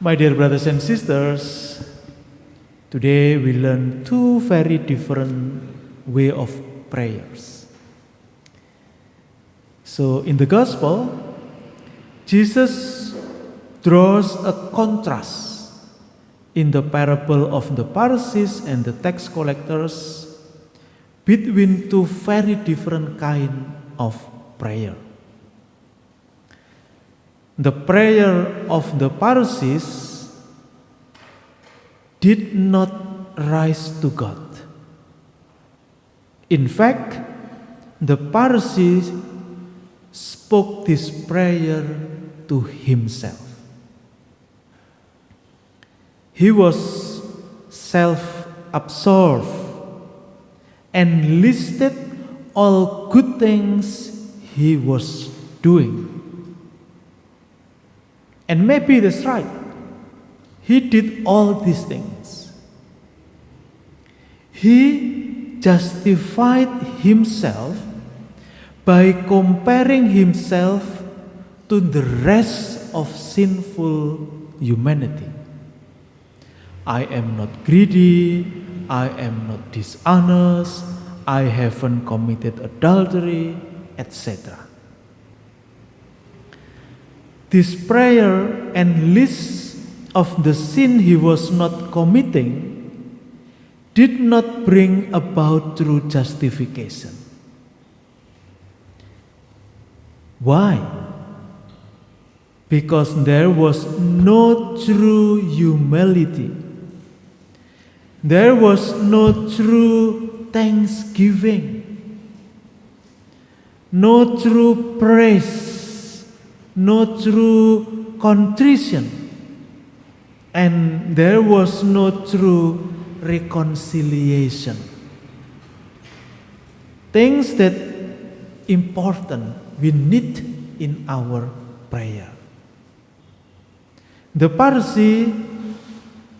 My dear brothers and sisters, today we learn two very different way of prayers. So in the gospel, Jesus draws a contrast in the parable of the Pharisees and the tax collectors between two very different kind of prayer. The prayer of the Pharisees did not rise to God. In fact, the Pharisees spoke this prayer to himself. He was self-absorbed and listed all good things he was doing. And maybe that's right. He did all these things. He justified himself by comparing himself to the rest of sinful humanity. I am not greedy, I am not dishonest, I haven't committed adultery, etc. This prayer and list of the sin he was not committing did not bring about true justification. Why? Because there was no true humility. There was no true thanksgiving. No true praise. No true contrition. And there was no true reconciliation. Things that important we need in our prayer. The Pharisee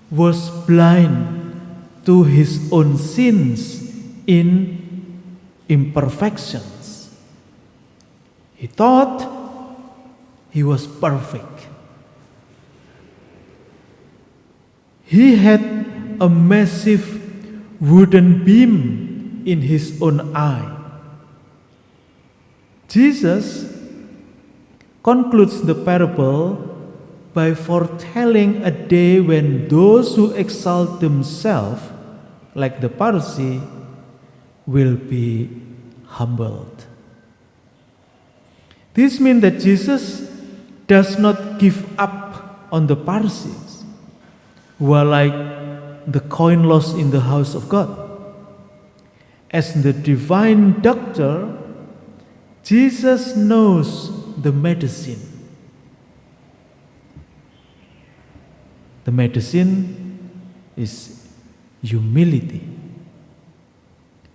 was blind to his own sins in imperfections. He thought he was perfect. He had a massive wooden beam in his own eye. Jesus concludes the parable by foretelling a day when those who exalt themselves, like the Pharisee, will be humbled. This means that Jesus does not give up on the Pharisees, who are like the coin lost in the house of God. As the divine doctor, Jesus knows the medicine. The medicine is humility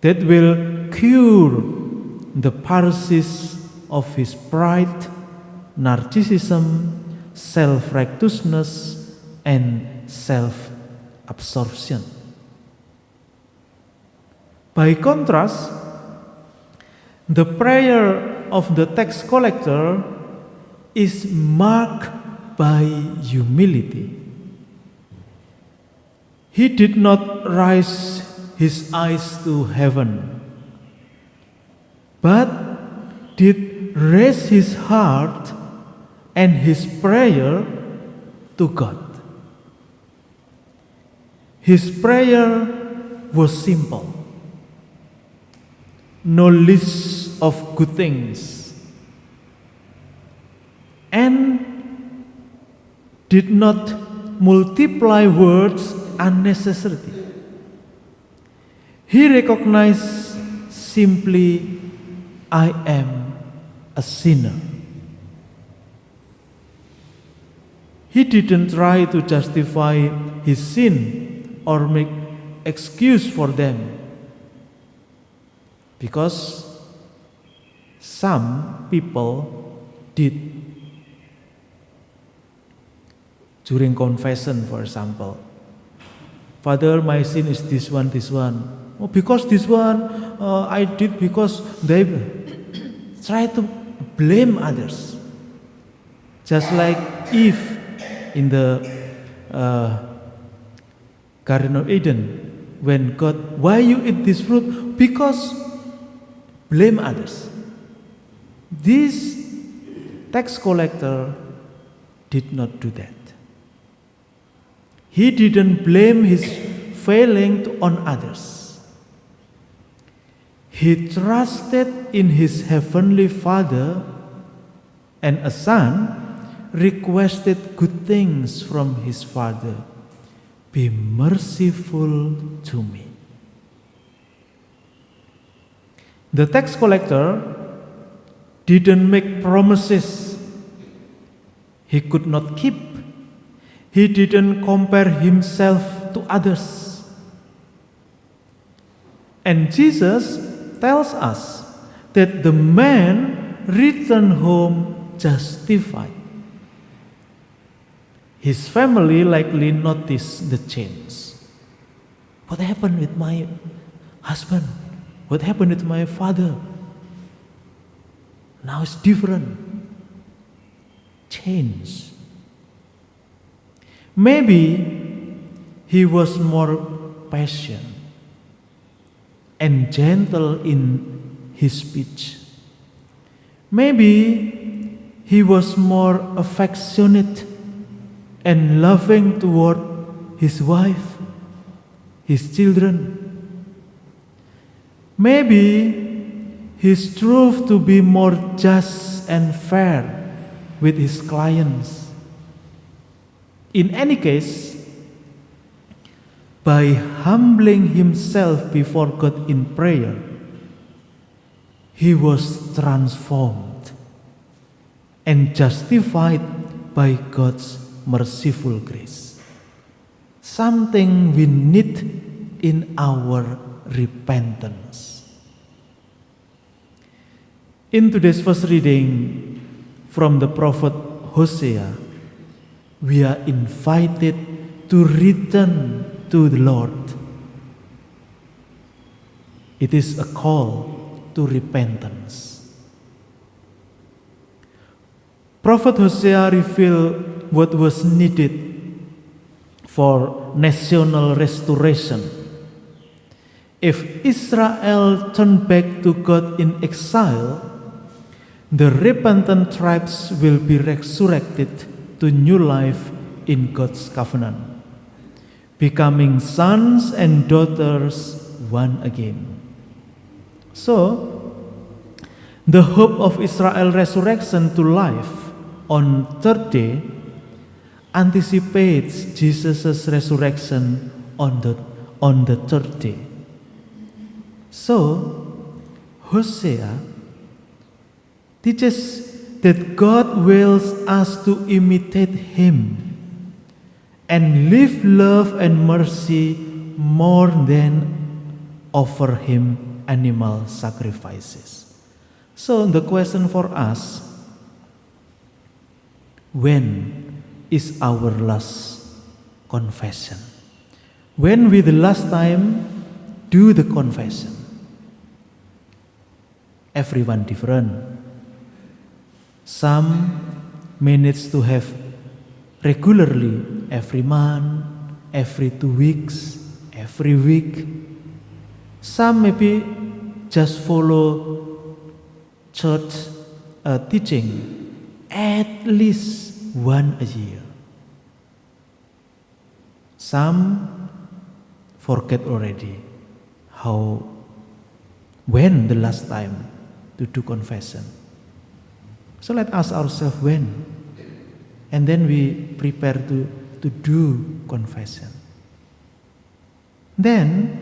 that will cure the Pharisees of his pride, narcissism, self-righteousness, and self-absorption. By contrast, the prayer of the tax collector is marked by humility. He did not raise his eyes to heaven, but did raise his heart and his prayer to God. His prayer was simple. No list of good things, and did not multiply words unnecessarily. He recognized simply, I am a sinner. He didn't try to justify his sin or make excuse for them, because some people did. During confession, for example, Father, my sin is this one, this one. Oh, because this one I did because they try to blame others. Just like Eve in the Garden of Eden, when God, why you eat this fruit? Because blame others. This tax collector did not do that. He didn't blame his failing on others. He trusted in his heavenly Father, and a son requested good things from his father. Be merciful to me. The tax collector didn't make promises he could not keep. He didn't compare himself to others. And Jesus tells us that the man returned home justified. His family likely noticed the change. What happened with my husband? What happened with my father? Now it's different. Change. Maybe he was more patient and gentle in his speech. Maybe he was more affectionate and loving toward his wife, his children. Maybe he strove to be more just and fair with his clients. In any case, by humbling himself before God in prayer, he was transformed and justified by God's merciful grace. Something we need in our repentance. In today's first reading from the prophet Hosea, we are invited to return to the Lord. It is a call to repentance. Prophet Hosea revealed what was needed for national restoration. If Israel turned back to God in exile, the repentant tribes will be resurrected to new life in God's covenant, becoming sons and daughters one again. So, the hope of Israel resurrection to life on third day anticipates Jesus' resurrection on the third day. So, Hosea teaches that God wills us to imitate Him and live love and mercy more than offer Him animal sacrifices. So the question for us, when is our last confession? When we the last time do the confession? Everyone different. Some manage to have regularly every month, every 2 weeks, every week. Some maybe just follow church teaching at least one a year. Some forget already when the last time to do confession. So let's ask ourselves when, and then we prepare to do confession. Then,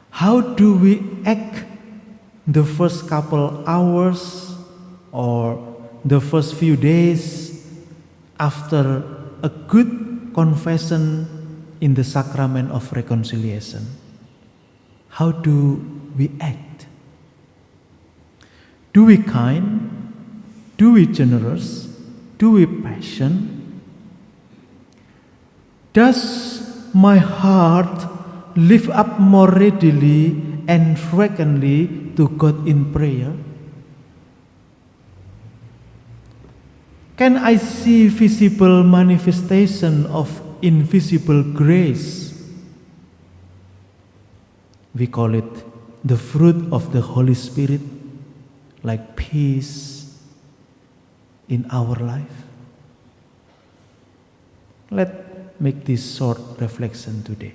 how do we act the first couple hours or the first few days after a good confession in the sacrament of reconciliation? How do we act? Do we kind? Do we generous? Do we patient? Does my heart lift up more readily and frequently to God in prayer? Can I see visible manifestation of invisible grace? We call it the fruit of the Holy Spirit, like peace in our life. Let's make this short reflection today.